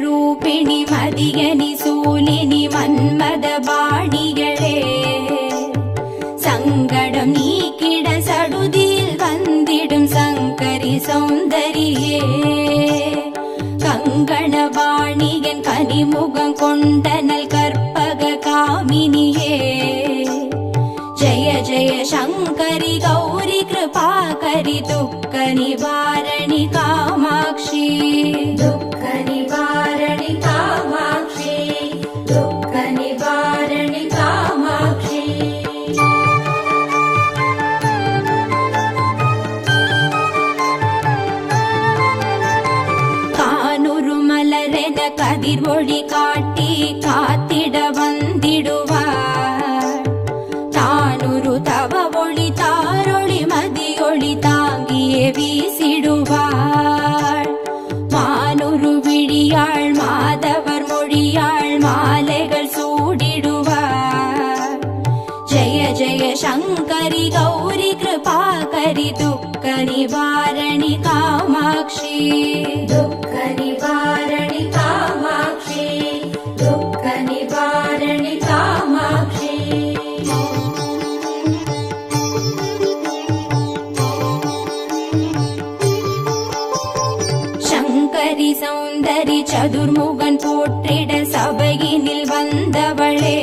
ರೂಪಿಣಿ ಮದಿಯನಿ ಸೂಲಿನಿ ಮನ್ಮದ ಬಾಣಿಗಳೇ சங்கடம் நீக்கிட சடுதியில் வந்திடும் சங்கரி சௌந்தரியே கங்கண வாணியன் கனிமுகம் கொண்டனல் கற்பக காமினியே ஜய ஜய சங்கரி கௌரி கிருபாகரி துக்க நிவாரணி காமாட்சி துக்க நிவாரணி காமாட்சி துக்க நிவாரணி காமாட்சி கதிர் ஒளி காட்டி காத்திட வந்திடுவார் தானுரு தவ ஒளி தாரொளி மதியொளி தாங்கியே வீசிடுவார் மானுரு விழியாள் மாதவர் மொழியாள் மாலைகள் சூடிடுவார் ஜெய ஜெய சங்கரி கௌரி கிருபாகரி துக்க நிவாரணி காமாட்சி துக்க நிவாரணி காமாட்சி துக்க நிவாரணி காமாட்சி சங்கரி சௌந்தரி சதுர்முகன் போற்றிட சபையினில் வந்தவளே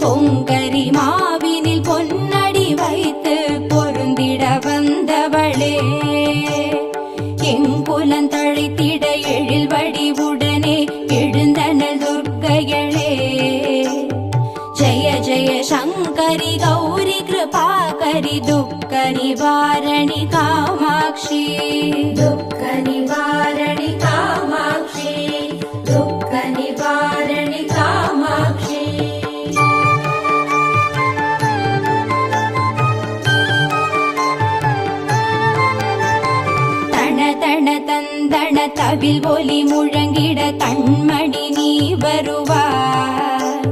பொங்கரி மாவினில் பொன்னடி வைத்து பொருந்திட வந்தவளே எங்குலன் தழைத்திட எழில் வடிவுடனே எழுந்தனல் துர்க்கையளே ஜய ஜய சங்கரி கௌரி கிருபாகரி துக்க நிவாரணி காமாட்சி துக்க நிவாரணி காமாட்சி துக்க நிவாரணி காமாட்சி தன தந்தன தவில் ஒலி முழங்கிட கண்மணி நீ வருவார்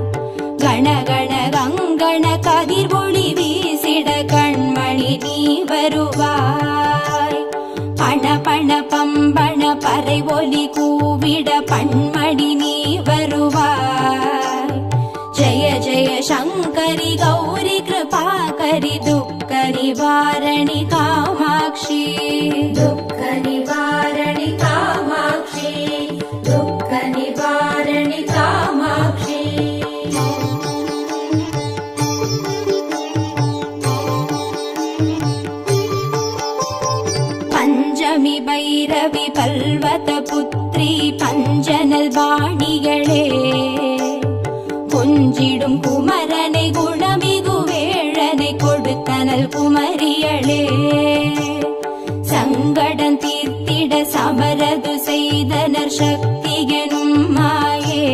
கணகண கங்கண கதிர் ஒளி வீசிட கண்மணி நீ வருவாய் பண பண பம்பண பறை ஒலி கூவிட பண்மணி நீ வருவாய் ஜய ஜய சங்கரி கௌரி கிருபாகரி துக்க நிவாரணி காமாட்சி துக்க நிவாரணி காமாட்சி துக்க நிவாரணி காமாட்சி பஞ்சமி பைரவி பல்வத புத்ரி பஞ்சனல் வாணிகளே கொஞ்சிடும் குமரனை குணமிகு வேழனை கொடுத்தனல் குமரியளே சங்கடம் தீர்த்திட சமரது செய்தனர் சக்தி எனும் மாயே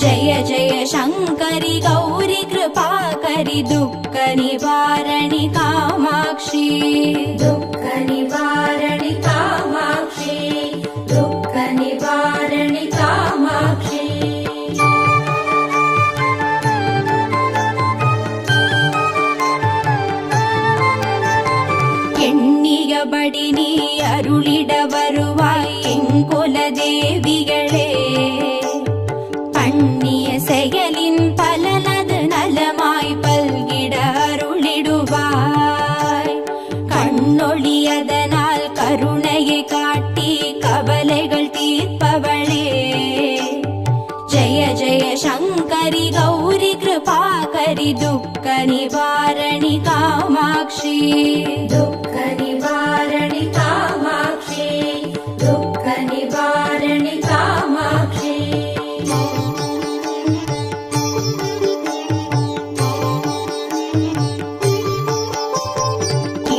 ஜய ஜய சங்கரி கௌரி கிருபாகரி துக்க நிவாரணி காமாட்சி துக்க நிவாரணி காமாட்சி துக்க நிவாரணி காமாட்சி எண்ணியபடி நீ அருளிட வருவாய் எங்குல தேவிகளே பண்ணிய செயலின் பலனது நலமாய் பல்கிட அருளிடுவாய் கண்ணொழியதனால் கருணையை காட்டி கவலைகள் தீர்ப்பவளே ஜய ஜய சங்கரி கௌரி கிருபாகரி துக்க நிவாரணி காமாட்சி துக்க நிவாரணி காமாட்சி துக்க நிவாரணி காமாட்சி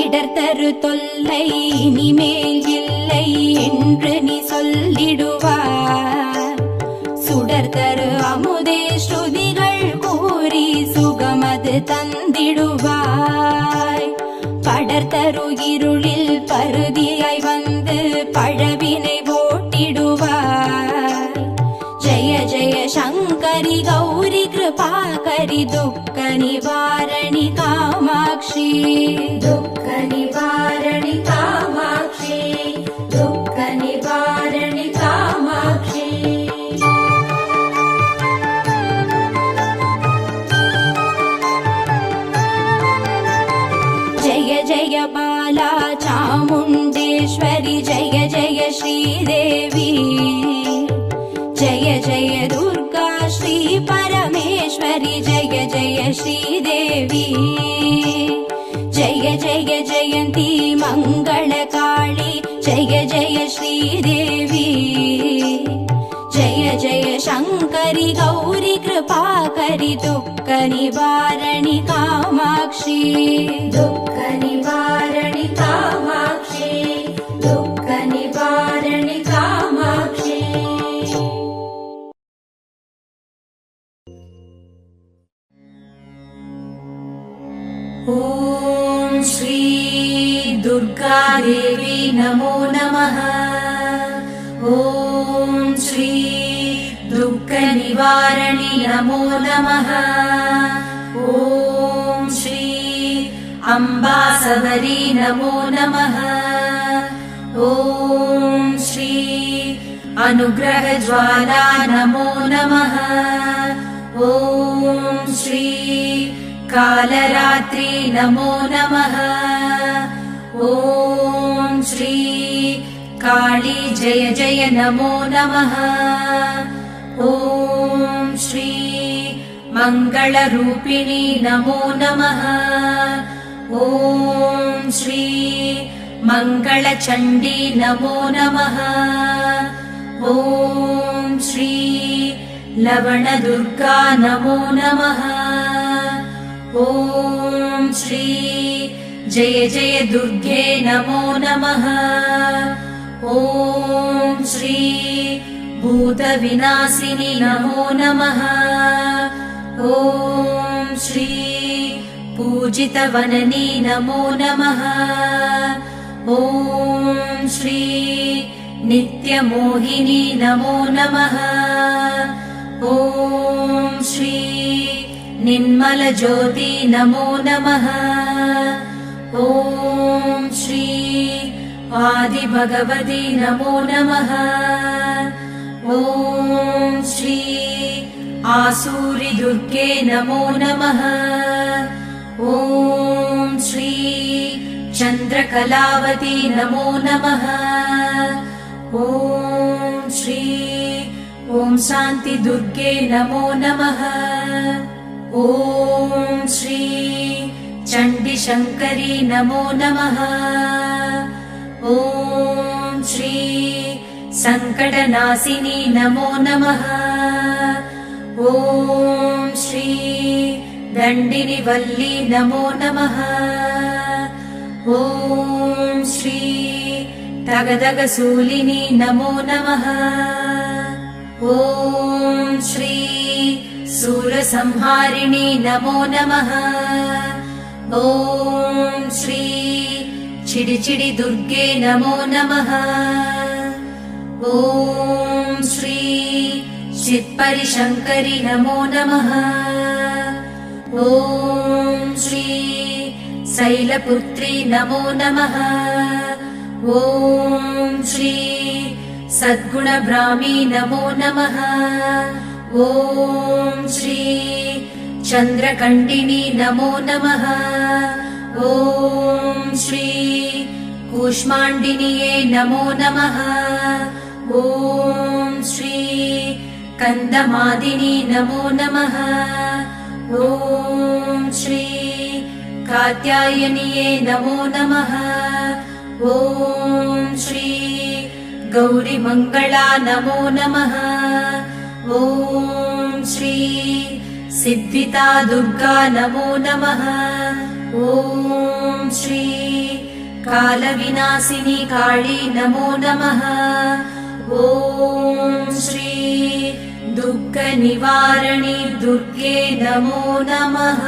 இடர்தரு தொல்லை இனிமேல் இல்லை என்று நீ சொல்லிடுவார் சுடர் தரு அமுதே ஸ்ருதிகள் கூறி சுகமது தந்திடுவாய் படர் தரு இருளில் பருதியாய் வந்து பழவினை शङ्करि गौरि कृपाकरि दुःख निवारणि कामाक्षि दुःख निवारणि कामाक्षि दुःख निवारणि कामाक्षि जय जय बाला चामुण्डेश्वरि जय जय श्रीदेवी जय जय दुर्गा श्री परमेश्वरि जय जय श्रीदेवी जय जय जयन्ती मङ्गलकाळी जय जय श्रीदेवी जय जय शङ्करि गौरि कृपाकरि दुःख निवारणि कामाक्षि दुःख निवारणि कामाक्षि दुःख निवारणि कामाक्षि ॐ श्री दुर्गा देवी नमो नमः ॐ श्री दुःख निवारणि नमो नमः ॐ श्री अम्बा सबरी नमो नमः ॐ श्री अनुग्रह ज्वाला नमो नमः ॐ श्री कालरात्रि नमो नमः ॐ श्री काली जय जय नमो नमः ॐ श्री मङ्गलरूपिणी नमो नमः ॐ श्री मङ्गलचण्डी नमो नमः ॐ श्री लवणदुर्गा नमो नमः ॐ श्री जय जय दुर्गे नमो नमः ॐ श्री भूतविनाशिनि नमो नमः ॐ श्री पूजितवननी नमो नमः ॐ श्री नित्यमोहिनी नमो नमः ॐ श्री निर्मलज्योति नमो नमः ॐ श्री आदिभगवती नमो नमः ॐ श्री आसूरि दुर्गे नमो नमः ॐ श्री चन्द्रकलावती नमो नमः ॐ श्री ॐ शान्ति दुर्गे नमो नमः ॐ श्री चण्डी शङ्करी नमो नमः ॐ श्री सङ्कटनाशिनी नमो नमः ॐ श्री दण्डिनिवल्ली नमो नमः ॐ श्री तगदगसूलिनी नमो नमः ॐ श्री सूरसंहारिणी नमो नमः ॐ श्री चिडिचिडि दुर्गे नमो नमः ॐ श्री चित्परि शङ्करि नमो नमः ॐ श्री शैलपुत्री नमो नमः ॐ श्री सद्गुणब्राह्मी नमो नमः ॐ श्री चन्द्रकण्डिनी नमो नमः ॐ श्री कूष्माण्डिन्ये नमो नमः ॐ श्री कन्दमादिनी नमो नमः ॐ श्री कात्यायन्ये नमो नमः ॐ श्री गौरीमङ्गला नमो नमः ॐ श्री सिद्धिता दुर्गा नमो नमः ॐ श्री कालविनाशिनी काली नमो नमः ॐ श्री दुःखनिवारिणी दुर्गे नमो नमः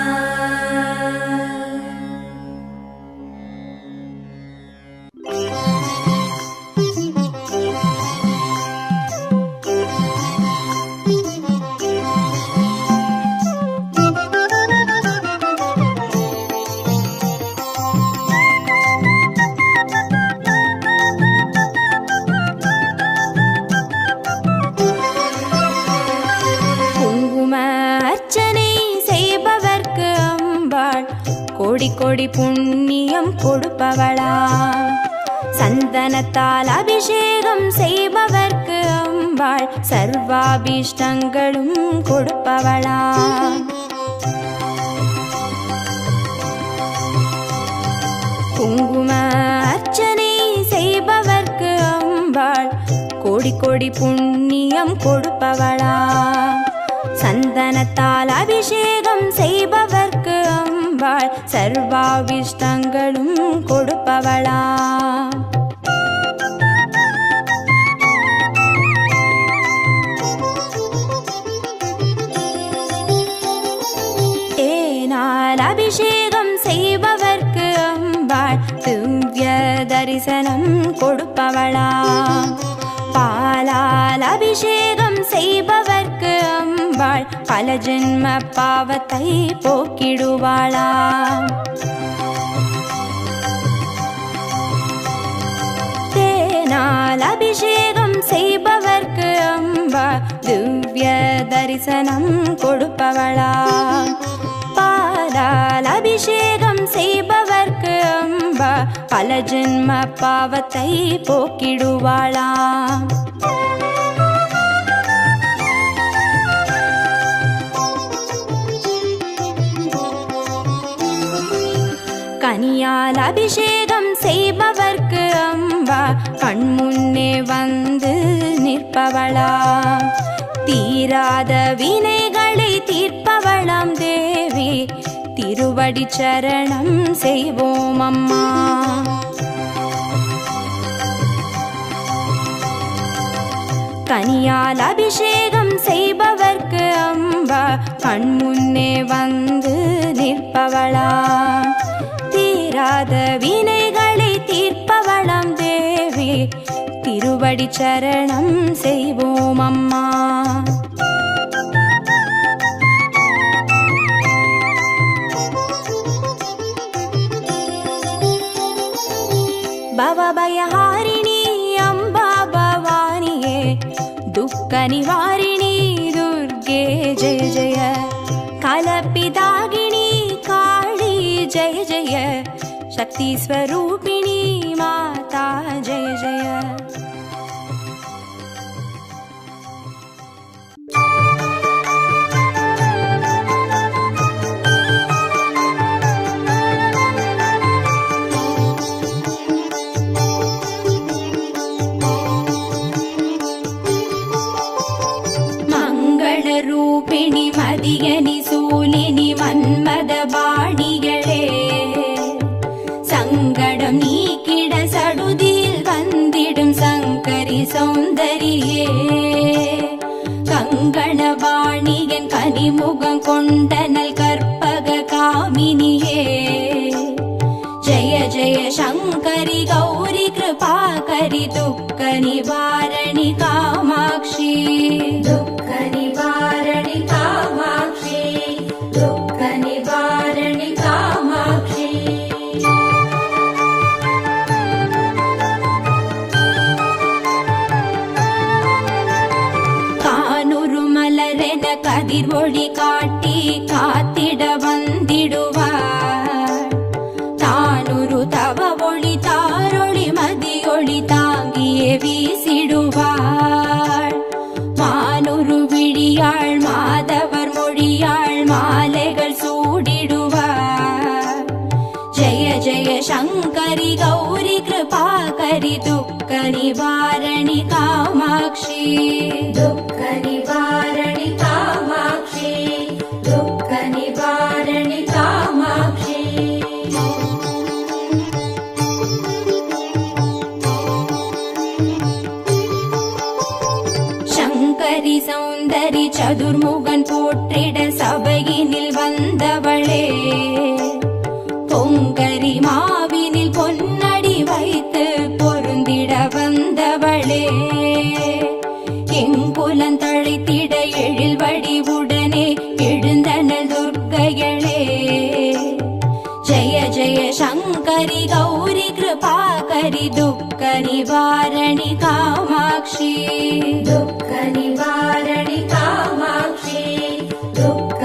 அர்ச்சனை செய்பவர்க்கு அம்பாள் கோடி கோடி புண்ணியம் கொடுப்பவளா. சந்தனத்தால் அபிஷேகம் செய்பவர்க்கு அம்பாள் சர்வாபீஷ்டங்களும் கொடுப்பவளா. குங்கும அர்ச்சனை செய்பவர்க்கு அம்பாள் கோடி கோடி புண்ணியம் கொடுப்பவளா. சந்தனத்தால் அபிஷேகம் செய்பவர்க்கு அம்பாள் சர்வாபீஷ்டங்களும் கொடுப்பவளா. தேனால் அபிஷேகம் செய்பவர்க்கு அம்பாள் திவ்ய தரிசனம் கொடுப்பவளா. பாலால் அபிஷேகம் செய்பவர்க்கு அம்பாள் பல ஜென்ம பாவத்தை போக்கிடுவாளா. தேனால் அபிஷேகம் செய்பவர்க்கு அம்பாள் திவ்ய தரிசனம் கொடுப்பவளா. பாலால் அபிஷேகம் செய்பவர்க்கு அம்பா பல ஜென்ம பாவத்தை போக்கிடுவாளா. கனியால் அபிஷேகம் செய்பவர்க்கு அம்பா கண்முன்னே வந்து நிற்பவளா. தீராத வினைகளை தீர்ப்பவளாம் தேவி திருவடி சரணம் செய்வோம் அம்மா. கனியால் அபிஷேகம் செய்பவர்க்கு அம்பா கண்முன்னே வந்து நிற்பவளா. தீராத வினைகளை தீர்ப்பவளாம் தேவி திருவடி சரணம் செய்வோம் அம்மா. பவபயஹாரிணி அம்பா பவானியே துக்க நிவாரிணி துர்கே ஜெய ஜெய. கலப்பிதாகினி காளி ஜெய ஜெய. சக்தி ஸ்வரூபிணி மாதா ஜெய ஜெய. ரூபிணி மதியனி சூலினி மன்மத பாணிகளே சங்கடம் நீக்கிட சடுதியில் வந்திடும் சங்கரி சௌந்தரியே. கங்கணவாணியன் கனிமுகம் கொண்டனல் கற்பக காமினியே. ஜெய ஜெய சங்கரி கௌரி கிருபாகரி துக்க நிவாரணி காமாட்சி. துக்க நிவாரணி காமாட்சி. துக்க நிவாரணி காமாட்சி. கானுரு மலரென கதிர் ஒளி காட்டி காத்திட வந்திடுவார். தானுரு தவ ஒளி தாரொளி மதியொளி தாங்கியே வீசிடுவாள். மானுரு விழியாள் மாதவர் மொழியாள் மாலைகள் சூடிடுவார். ஜெய ஜெய சங்கரி கௌரி கிருபாகரி துக்க நிவாரணி காமாட்சி. துக்க நிவாரணி காமாட்சி. துக்க நிவாரணி காமாட்சி. சங்கரி சௌந்தரி சதுர்முகன் போற்றிட சபையினில் வந்தவளே. பொங்கரி மாவினில் பொன்னடி வைத்து பொருந்திட வந்தவளே. எங்குலன் தழைத்திட எழில் வடிவுடனே எழுந்தனல் துர்க்கைகளே. ஜெய ஜெய சங்கரி கௌரி கிருபாகரி துக்க நிவாரணி காமாட்சி. துக்க நிவாரணி காமாட்சி. துக்க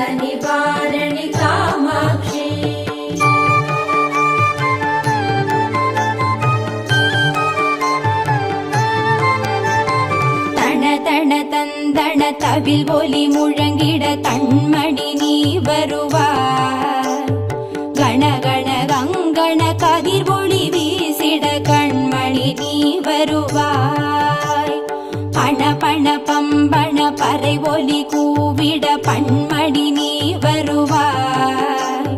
தவில் ஒலி முழங்கிட கண்மணி நீ வருவாய். கணகண கங்கண கதிர் ஒளி வீசிட கண்மணி நீ வருவாய். பண பண பம்பண பறை ஒலி கூவிட பண்மணி நீ வருவாய்.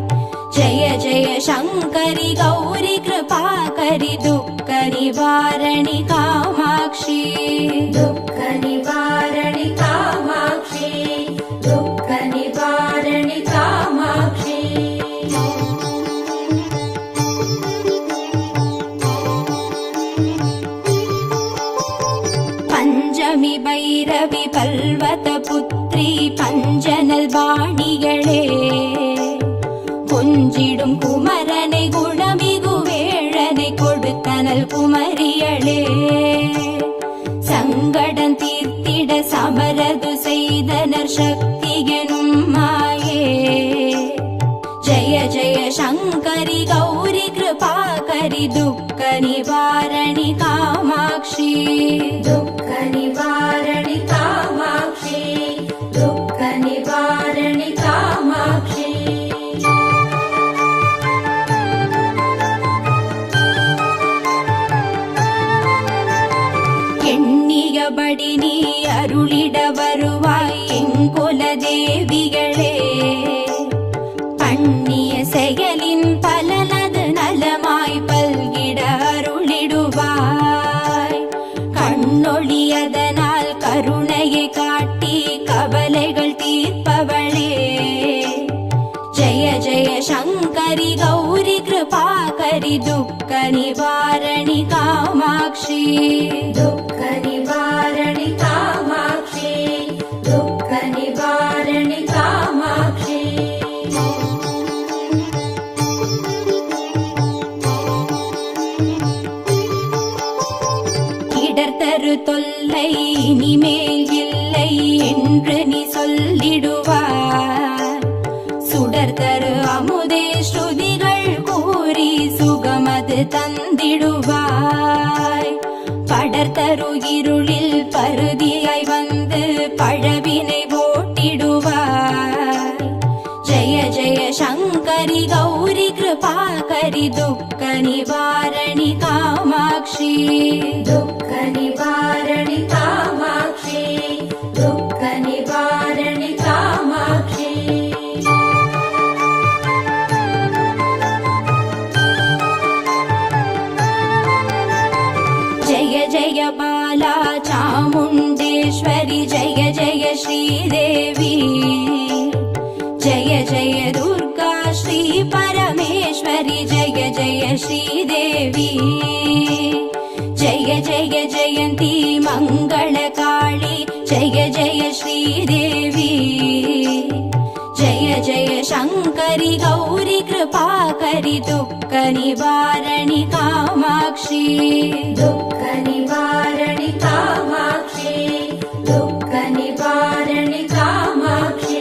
ஜய ஜய சங்கரி கௌரி கிருபாகரி துக்க நிவாரணி காமாட்சி. दुःख निवारणि कामाक्षी दुःख निवारणि कामाक्षी. பஞ்சமி பைரவி பல்வத புத்ரி பஞ்சனல் பாணிகளே, கொஞ்சிடும் குமரனை குணமிகு வேழனை கொடுத்தனல் குமரியளே. சங்கடம் தீர்த்திட சமரது செய்தனர் சக்தி எனும் மாயே. ஜய ஜய சங்கரி கௌரி கிருபாகரி துக்க நிவாரணி காமாட்சி. दुःख निवारणि कामाक्षी दुःख निवारणि कामाक्षी. எண்ணியபடி நீ அருளிட வருவாய் எங்குல தேவிகளே. பண்ணிய செயலின் பலனது நலமாய் பல்கிட அருளிடுவாய். கண்ணொழியதனால் கருணையை காட்டி கவலைகள் தீர்ப்பவளே. ஜய ஜய சங்கரி கௌரி கிருபாகரி துக்க நிவாரணி காமாட்சி. दुःख निवारणि कामाक्षी दुःख निवारणि कामाक्षी. இடர்தரு தொல்லை இனிமேல் இல்லை என்று நீ சொல்லிடுவாய். சுடர்தரு அமுதே ஸ்ருதிகள் கூறி சுகமது தந்திடுவாய். படர்தரு இருளில் பருதியாய் வந்து பழவினை ஓட்டிடுவாய். ஜய ஜய சங்கரி கௌரி கிருபாகரி துக்க நிவாரணி காமாட்சி. दुःख निवारणि कामाक्षी दुःख निवारणि कामाक्षी. जय जय बाला चामुण्डेश्वरि जय जय श्रीदेवी. जय जय दुर्गा श्री परमेश्वरि जय जय श्रीदेवी. जय जय जयन्ती मङ्गलकाली जय जय श्रीदेवी. जय जय शङ्करि गौरी कृपाकरि दुःख निवारणि कामाक्षी. दुःख निवारणि कामाक्षी दुःख निवारणि कामाक्षी.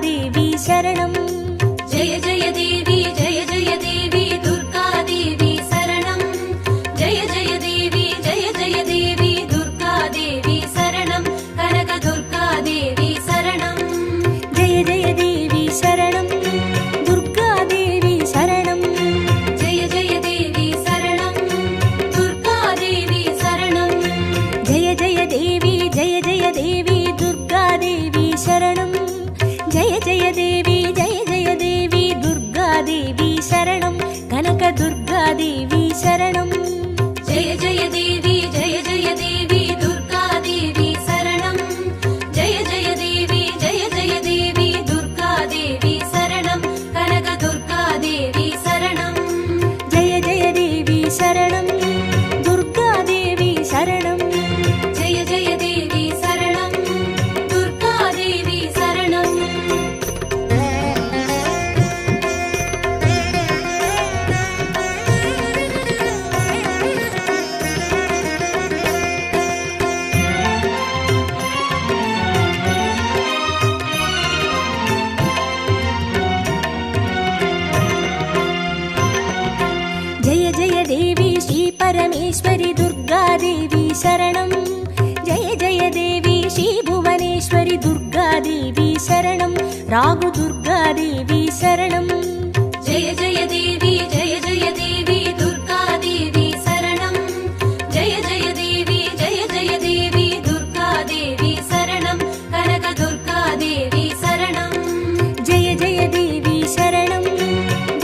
देवी शरणं जय जय देवी दुर्गा देवी शरणं जय जय देवी दुर्गा देवी शरणं कनक दुर्गा देवी शरणं जय जय देवी शरणं दुर्गा देवी शरणं जय जय देवी शरणं दुर्गा देवी शरणं जय जय देवी दुर्गा देवी शरणं जय जय देवी जय परमेश्वरि दुर्गादेवी शरणं जय जय देवी श्रीभुवनेश्वरि दुर्गादेवी शरणं रागु दुर्गादेवी शरणं जय जय देवी दुर्गादेवी शरणं जय जय देवी दुर्गादेवी शरणं कनक दुर्गादेवी शरणं जय जय देवी शरणं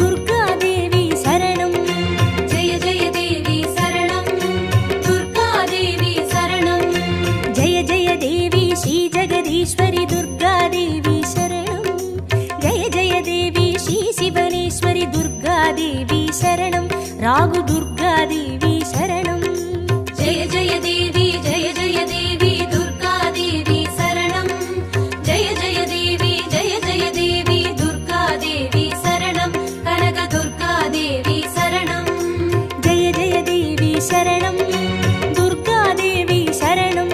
दुर्गादेवी शरणं जय जय देवी शरणं दुर्गादेवी शरणं जय जय देवी श्री जगदीश्वरि दुर्गादेवी शरणं जय जय देवी श्री शिवनेश्वरि दुर्गादेवी शरणं रागु दुर्गादेवी शरणं जय जय देवी दुर्गादेवी शरणं जय जय देवी दुर्गादेवी शरणं कनक दुर्गादेवी शरणं जय जय देवी शरणं दुर्गादेवी शरणं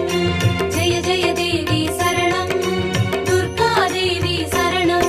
जय जय देवी शरणं दुर्गादेवी शरणं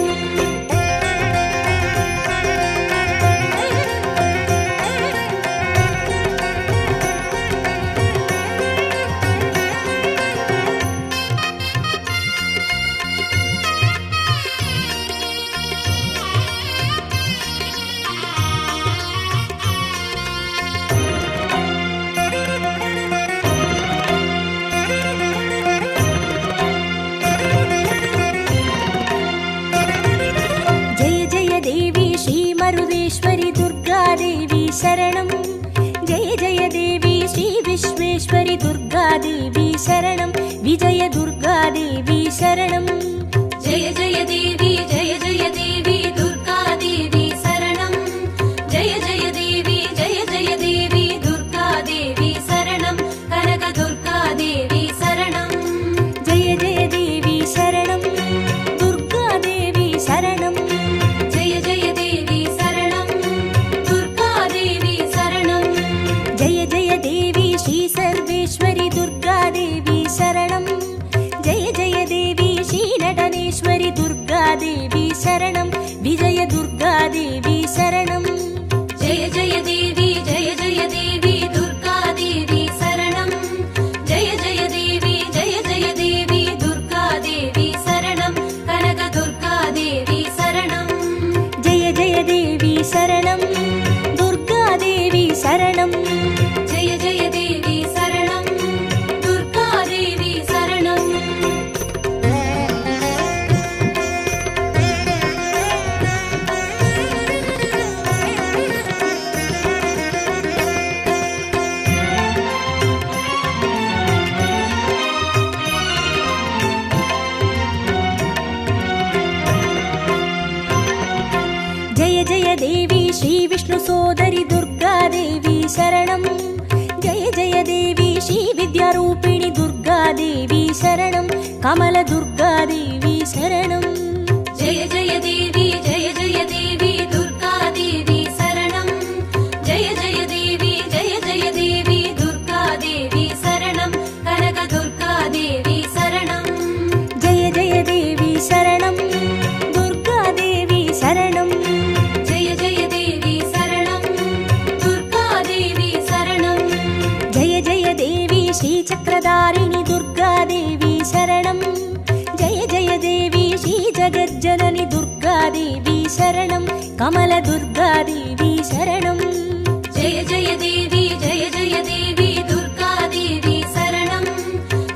जय जय देवी श्री मरुदेश्वरि दुर्गादेवी शरणं जय जय देवी श्री विश्वेश्वरि दुर्गादेवी शरणं विजय दुर्गादेवी शरणं जय जय देवी दुर्गादेवी शरणं जय जय देवी दुर्गादेवी शरणं कनक दुर्गादेवी शरणं जय जय देवी शरणं दुर्गादेवी शरणं जय जय देवी शरणं दुर्गादेवी शरणं जय जय देवी श्री सर्वेश्वरि दुर्गादेवी शरणं जय जय देवी श्री नटनेश्वरि दुर्गादेवी शरणं विजय दुर्गादेवी शरणं जय जय देवी दुर्गादेवी शरणं जय जय देवी दुर्गादेवी शरणं कनक दुर्गादेवी शरणं जय जय देवी शरणं दुर्गादेवी शरणं जय जय देवी शरणं दुर्गादेवी शरणं जय जय देवी श्री विष्णु सोदरि दुर्गादेवी शरणं जय जय देवी श्री विद्यारूपिणि दुर्गादेवी शरणं कमल दुर्गादेवी शरणं जय जय देवी दुर्गादेवी शरणं जय जय देवी दुर्गादेवी शरणं कनक दुर्गादेवी शरणं जय जय देवी शरणं दुर्गादेवी शरणं जय जय देवी शरणं दुर्गादेवी शरणं जय जय देवी श्री चक्रधारिणि दुर्गादेवी शरणं जय जय देवी श्री जगज्जननि दुर्गादेवी शरणं कमल दुर्गादेवी शरणं जय जय देवी दुर्गादेवी शरणं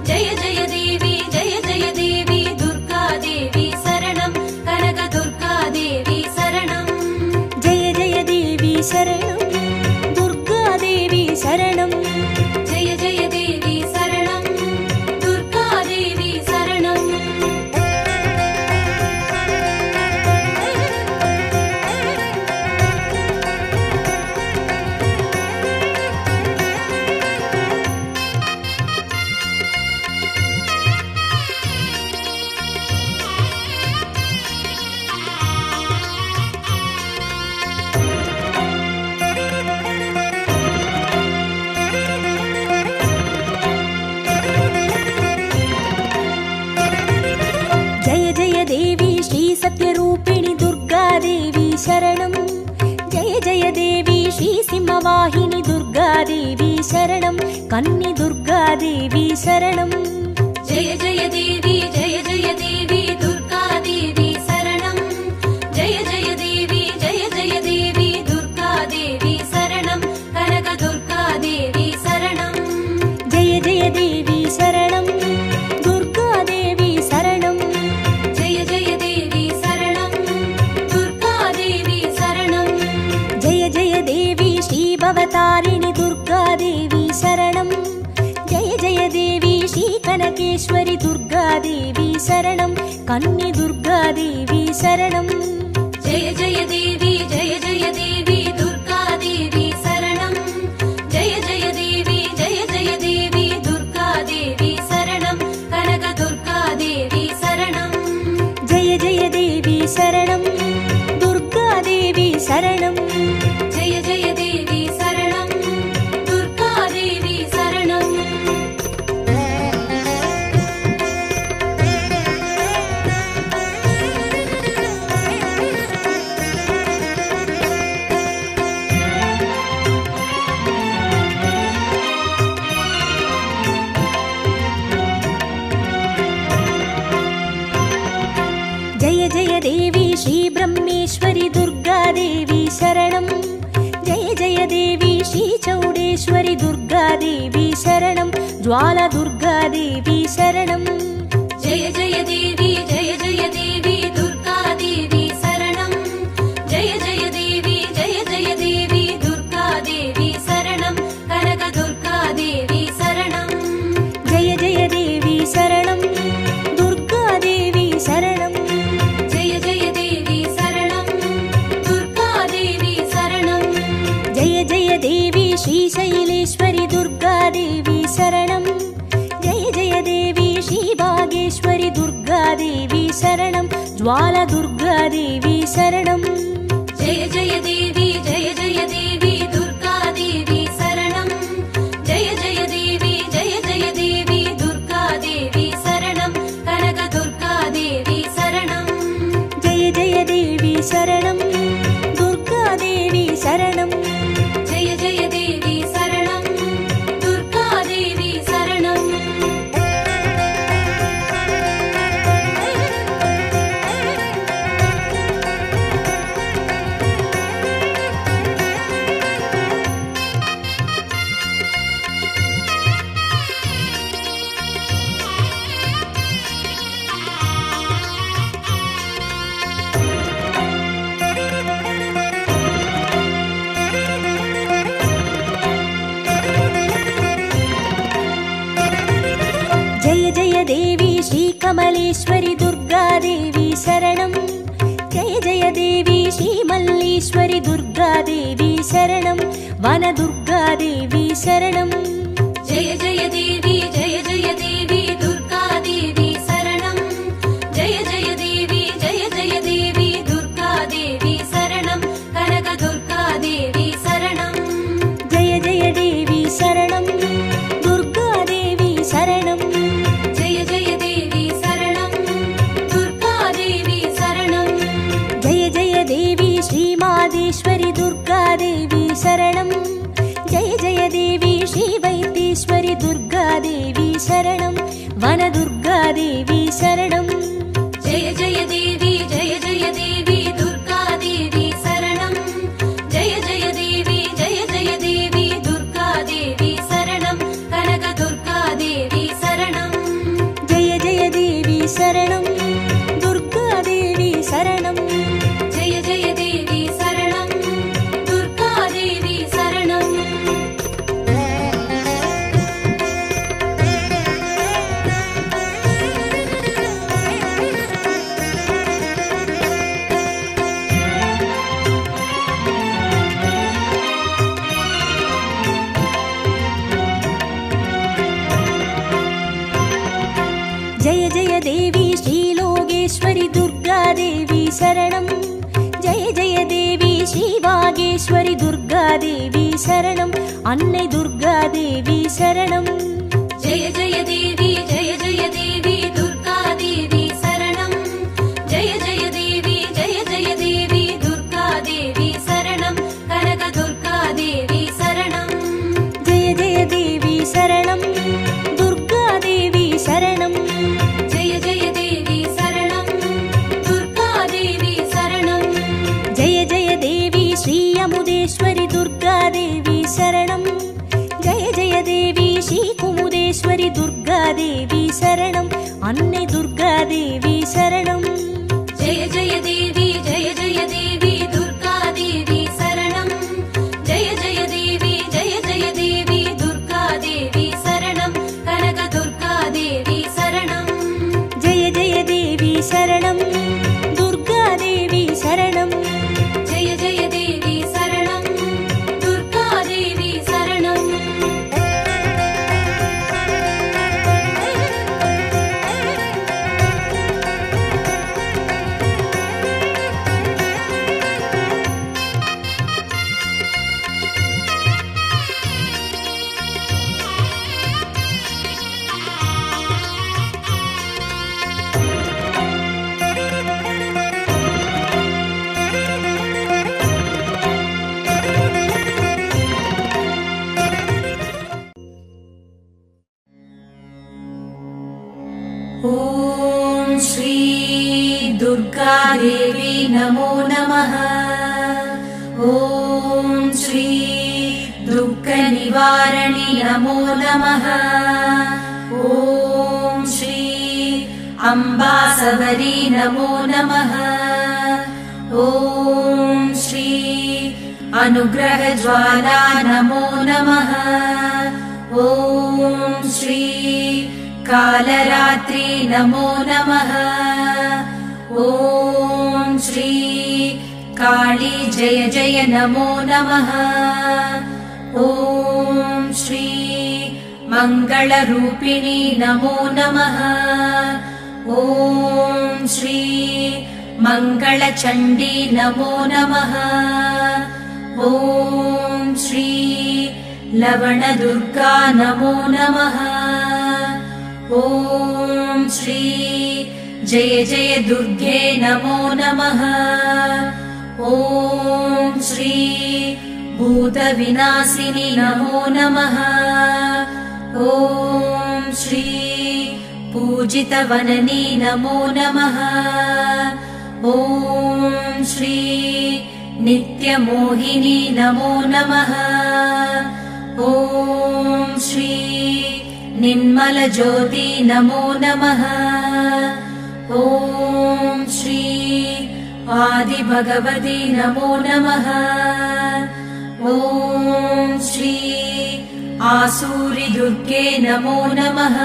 जय जय देवी दुर्गादेवी शरणं कनक दुर्गादेवी शरणं जय जय देवी शरणं दुर्गादेवी शरणं जय जय देवी शरणं दुर्गादेवी शरणं दुर्गादेवी शरणं कन्नि दुर्गादेवी शरणं जय जय देवी दुर्गादेवी शरणं जय जय देवी दुर्गादेवी शरणं कनक दुर्गादेवी शरणं जय जय देवी शरणं दुर्गादेवी शरणं जय जय देवी शरणं दुर्गादेवी शरणं जय जय देवी श्रीभवतारिणि दुर्गादेवी शरणं जय जय देवी श्रीकनकेश्वरि दुर्गादेवी शरणं कन्नि दुर्गादेवी शरणं जय जय देवी दुर्गादेवी शरणं जय जय देवी दुर्गादेवी शरणं कनक दुर्गादेवी शरणं जय जय देवी शरणं दुर्गादेवी शरणं जय जय देवी शरणं दुर्गादेवी शरणं जय जय देवी श्रीब्रह्मेश्वरि दुर्गादेवी शरणं जय जय देवी श्रीचौडेश्वरि दुर्गादेवी शरणं ज्वाला दुर्गादेवी शरणं जय जय देवी दुर्गादेवी शरणं जय जय देवी दुर्गादेवी शरणं कनक दुर्गादेवी शरणं जय जय देवी शरणं दुर्गादेवी शरणं जय जय देवी शरणं दुर्गादेवी शरणं जय जय देवी श्रीशैलेश्वरि दुर्गादेवी शरणं जय जय देवी श्रीभागेश्वरि दुर्गादेवी शरणं ज्वाला दुर्गादेवी शरणं जय जय देवी दुर्गादेवी शरणं जय जय देवी दुर्गादेवी शरणं कनक दुर्गादेवी शरणं जय जय देवी शरणं दुर्गादेवी शरणं जय जय देवी शरणं दुर्गादेवी शरणं जय जय देवी श्रीकमलेश्वरि दुर्गादेवी शरणं जय जय देवी श्रीमल्लीश्वरि दुर्गादेवी शरणं वनदुर्गादेवी शरणं जय जय देवी दुर्गादेवी शरणं जय जय देवी दुर्गादेवी शरणं कनक दुर्गादेवी शरणं जय जय देवी शरणं दुर्गादेवी शरणं जय जय देवी शरणं दुर्गादेवी शरणं जय जय देवी श्रीमादेश्वरि दुर्गादेवी शरणं जय जय देवी श्रीवैद्येश्वरि दुर्गादेवी शरणं वनदुर्गादेवी शरणं जय जय देवी दुर्गादेवी शरणं जय जय देवी दुर्गादेवी शरणं कनक दुर्गादेवी शरणं जय जय देवी शरणं दुर्गादेवी शरणं जय जय देवी शरणं दुर्गादेवी शरणं जय जय देवी श्रीलोकेश्वरि दुर्गादेवी शरणं जय जय देवी श्रीवागेश्वरि दुर्गादेवी शरणं अन्नै दुर्गादेवी शरणं जय जय देवी दुर्गादेवी शरणं जय जय देवी दुर्गादेवी शरणं कनक दुर्गादेवी शरणं दुर्गादेवी शरणम् अन्ने दुर्गादेवी शरणम् जय जय देवी दुर्गादेवी शरणम् जय जय देवी दुर्गादेवी शरणम् कनक दुर्गादेवी शरणम् जय जय देवी शरणम् दुर्गादेवी शरणम् जय जय देवी शरणम् दुर्गादेवी शरणम् ॐ श्री दुर्गादेवी नमो नमः। ॐ श्री दुःखनिवारणि नमो नमः। ॐ श्री अम्बासवरी नमो नमः। ॐ श्री अनुग्रहज्वाला नमो नमः। ॐ श्री कालरात्रि नमो नमः। ॐ श्री काली जय जय नमो नमः। ॐ श्री मङ्गलरूपिणी नमो नमः। ॐ श्री मङ्गलचण्डी नमो नमः। ॐ श्री लवणदुर्गा नमो नमः। ॐ श्री जय जय दुर्गे नमो नमः। ॐ श्री भूतविनाशिनी नमो नमः। ॐ श्री पूजितवननी नमो नमः। ॐ श्री नित्यमोहिनी नमो नमः। ॐ श्री निर्मलज्योति नमो नमः। ॐ श्री आदिभगवती नमो नमः। ॐ श्री आसूरिदुर्गे नमो नमः।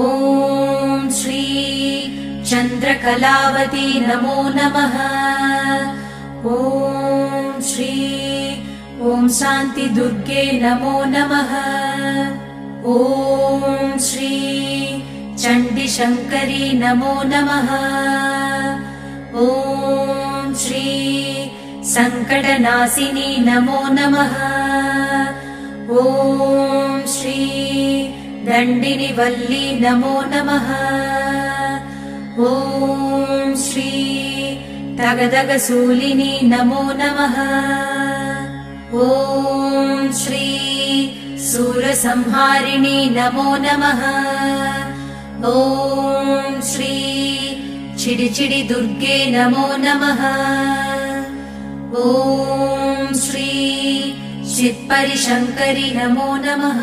ॐ श्री चन्द्रकलावती नमो नमः। ॐ श्री ॐ शान्तिदुर्गे नमो नमः। ॐ श्री चण्डीशङ्करी नमो नमः। ॐ श्री सङ्कटनाशिनी नमो नमः। ॐ श्री दण्डिनिवल्ली नमो नमः। ॐ श्री तगदगशूलिनी नमो नमः। ॐ श्री सूरसंहारिणी नमो नमः। ॐ श्री चिडिचिडि दुर्गे नमो नमः। ॐ श्री चित्परिशङ्करि नमो नमः।